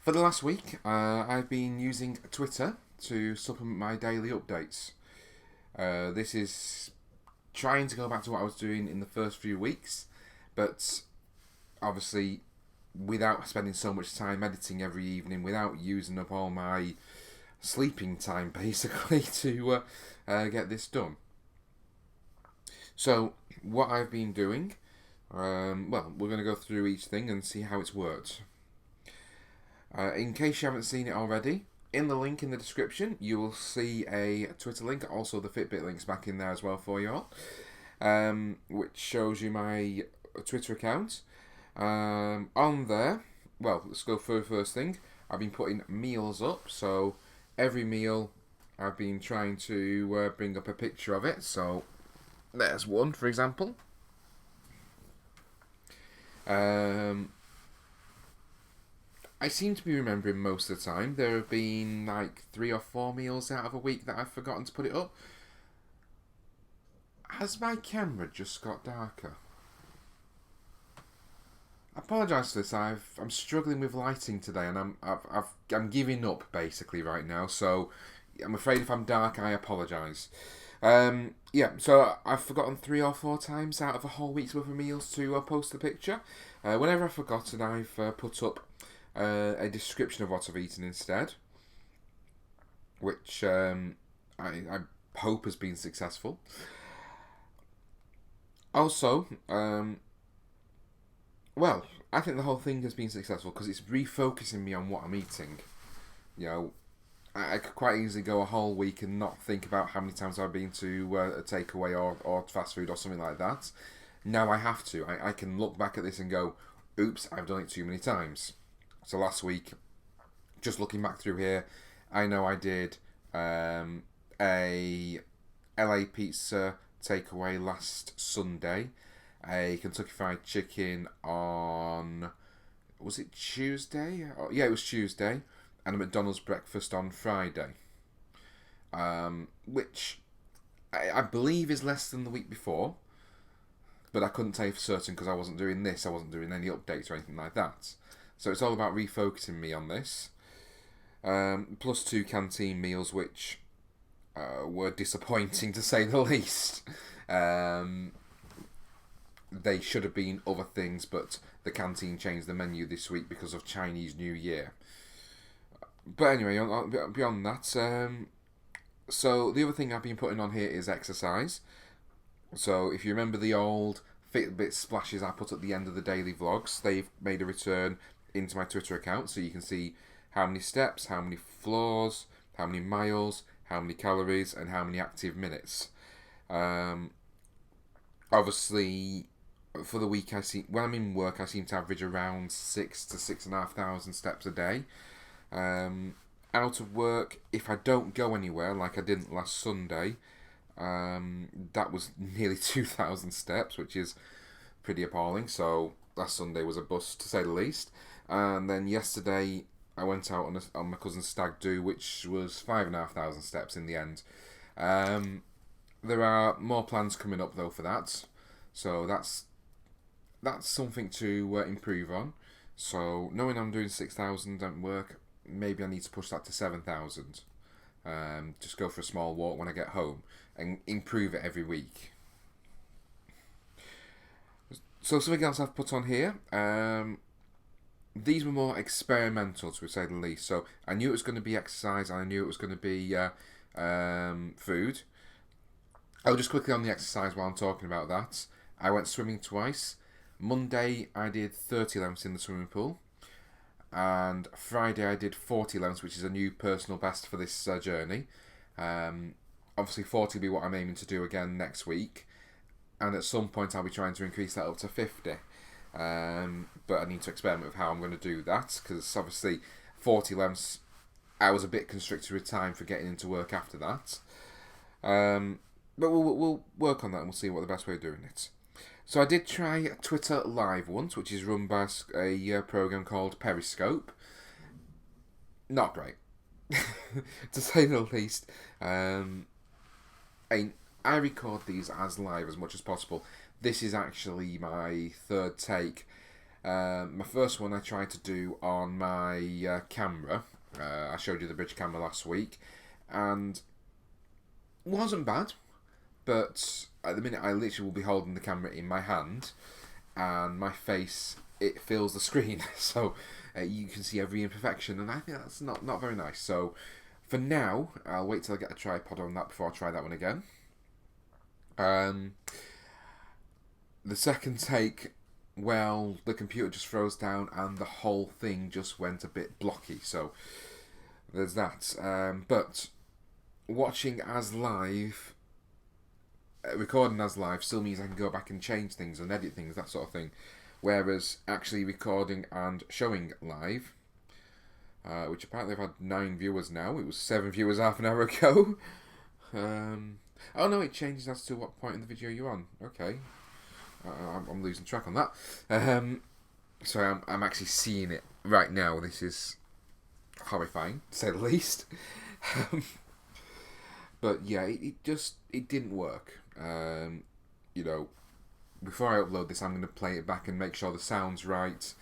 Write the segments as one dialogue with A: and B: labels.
A: For the last week, I've been using Twitter to supplement my daily updates. This is trying to go back to what I was doing in the first few weeks, but obviously without spending so much time editing every evening, without using up all my sleeping time basically to get this done. So, what I've been doing, we're going to go through each thing and see how it's worked. In case you haven't seen it already, in the link in the description, you will see a Twitter link. Also, the Fitbit link's back in there as well for you all, which shows you my Twitter account. On there, let's go for the first thing. I've been putting meals up, so every meal I've been trying to bring up a picture of it. So there's one, for example. I seem to be remembering most of the time. There have been like 3 or 4 meals out of a week that I've forgotten to put it up. Has my camera just got darker? I apologise for this. I'm struggling with lighting today, and I'm giving up basically right now. So I'm afraid if I'm dark, I apologise. So I've forgotten 3 or 4 times out of a whole week's worth of meals to post the picture. Whenever I've forgotten, I've put up a description of what I've eaten instead, which I hope has been successful. Also, I think the whole thing has been successful because it's refocusing me on what I'm eating. You know, I could quite easily go a whole week and not think about how many times I've been to a takeaway or fast food or something like that. Now I have to. I can look back at this and go, oops, I've done it too many times. So last week, just looking back through here, I know I did a LA pizza takeaway last Sunday, a Kentucky Fried Chicken on, was it Tuesday? Yeah, it was Tuesday, and a McDonald's breakfast on Friday, which I believe is less than the week before, but I couldn't tell you for certain because I wasn't doing this, I wasn't doing any updates or anything like that. So it's all about refocusing me on this. Plus 2 canteen meals, which were disappointing to say the least. They should have been other things, but the canteen changed the menu this week because of Chinese New Year. But anyway, beyond that, so the other thing I've been putting on here is exercise. So if you remember the old Fitbit splashes I put at the end of the daily vlogs, they've made a return into my Twitter account, so you can see how many steps, how many floors, how many miles, how many calories, and how many active minutes. Obviously, for the week, when I'm in work, I seem to average around 6 to 6,500 steps a day. Out of work, if I don't go anywhere, like I didn't last Sunday, that was nearly 2,000 steps, which is pretty appalling. So last Sunday was a bust, to say the least. And then yesterday, I went out on my cousin's stag do, which was 5,500 steps in the end. There are more plans coming up though for that, so that's something to improve on. So knowing I'm doing 6,000 at work, maybe I need to push that to 7,000. Just go for a small walk when I get home and improve it every week. So something else I've put on here. These were more experimental, to say the least. So I knew it was going to be exercise, and I knew it was going to be food. I'll just quickly on the exercise while I'm talking about that. I went swimming twice. Monday I did 30 lengths in the swimming pool, and Friday I did 40 lengths, which is a new personal best for this journey. Obviously 40 will be what I'm aiming to do again next week, and at some point I'll be trying to increase that up to 50. But I need to experiment with how I'm going to do that, because obviously 40 lengths, I was a bit constricted with time for getting into work after that. But we'll work on that and we'll see what the best way of doing it. So I did try Twitter Live once, which is run by a program called Periscope. Not great, to say the least. I record these as live as much as possible. This is actually my third take, My first one I tried to do on my camera. I showed you the bridge camera last week, and wasn't bad. But at the minute, I literally will be holding the camera in my hand, and my face, it fills the screen, so you can see every imperfection, and I think that's not very nice. So for now, I'll wait till I get a tripod on that before I try that one again. The second take, well, the computer just froze down and the whole thing just went a bit blocky, so there's that. But watching as live, recording as live still means I can go back and change things and edit things, that sort of thing. Whereas actually recording and showing live, which apparently I've had 9 viewers now. It was 7 viewers half an hour ago. Oh no, it changes as to what point in the video you're on. Okay. I'm losing track on that. So I'm actually seeing it right now. This is horrifying, to say the least. But yeah, it didn't work. You know, before I upload this, I'm going to play it back and make sure the sound's right,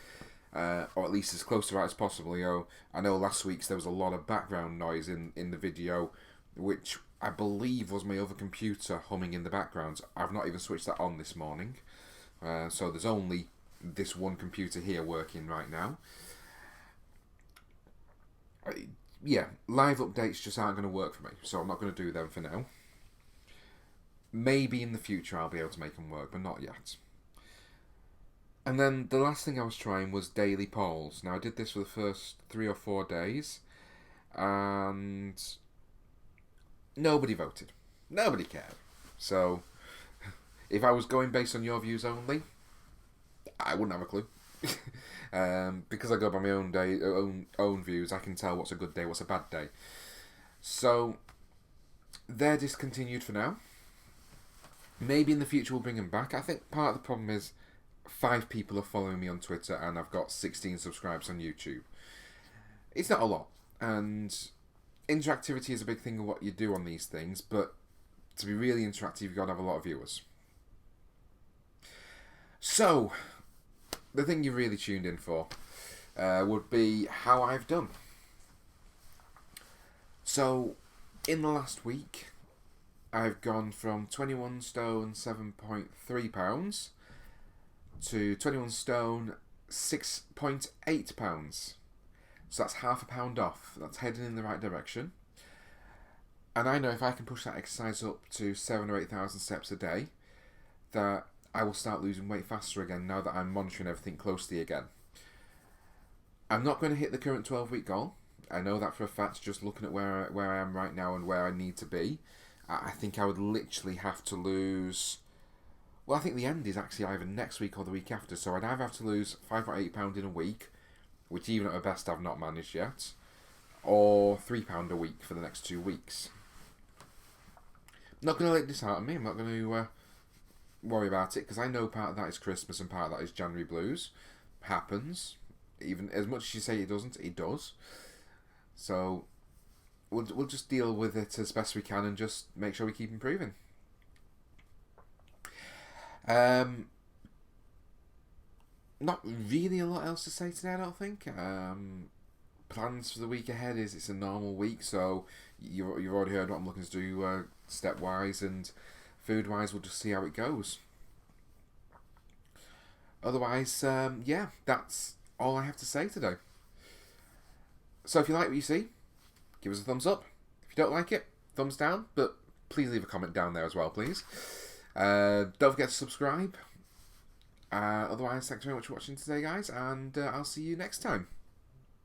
A: or at least as close to right as possible. You know, I know last week's there was a lot of background noise in the video, which I believe was my other computer humming in the background. I've not even switched that on this morning, so there's only this one computer here working right now. Yeah, live updates just aren't going to work for me, so I'm not going to do them for now. Maybe in the future I'll be able to make them work, but not yet. And then the last thing I was trying was daily polls. Now I did this for the first 3 or 4 days, and nobody voted. Nobody cared. So if I was going based on your views only, I wouldn't have a clue. Because I go by my own views, I can tell what's a good day, what's a bad day. So they're discontinued for now. Maybe in the future we'll bring them back. I think part of the problem is 5 people are following me on Twitter and I've got 16 subscribers on YouTube. It's not a lot, and interactivity is a big thing of what you do on these things, but to be really interactive you've got to have a lot of viewers. So the thing you really tuned in for would be how I've done. So in the last week I've gone from 21 stone 7.3 pounds to 21 stone 6.8 pounds. So that's half a pound off. That's heading in the right direction. And I know if I can push that exercise up to 7,000 or 8,000 steps a day, that I will start losing weight faster again now that I'm monitoring everything closely again. I'm not going to hit the current 12-week goal. I know that for a fact, just looking at where I am right now and where I need to be. I think I would literally have to lose... Well, I think the end is actually either next week or the week after, so I'd either have to lose 5 or 8 pounds in a week, which even at my best I've not managed yet, or £3 a week for the next 2 weeks. I'm not going to let this dishearten me. I'm not going to worry about it, because I know part of that is Christmas and part of that is January blues. Happens. Even as much as you say it doesn't, it does. So we'll just deal with it as best we can and just make sure we keep improving. Not really a lot else to say today, I don't think. Plans for the week ahead is it's a normal week, so you've already heard what I'm looking to do step-wise, and food-wise we'll just see how it goes. Otherwise, yeah, that's all I have to say today. So if you like what you see, give us a thumbs up. If you don't like it, thumbs down, but please leave a comment down there as well, please. Don't forget to subscribe. Otherwise, thanks very much for watching today, guys, and I'll see you next time.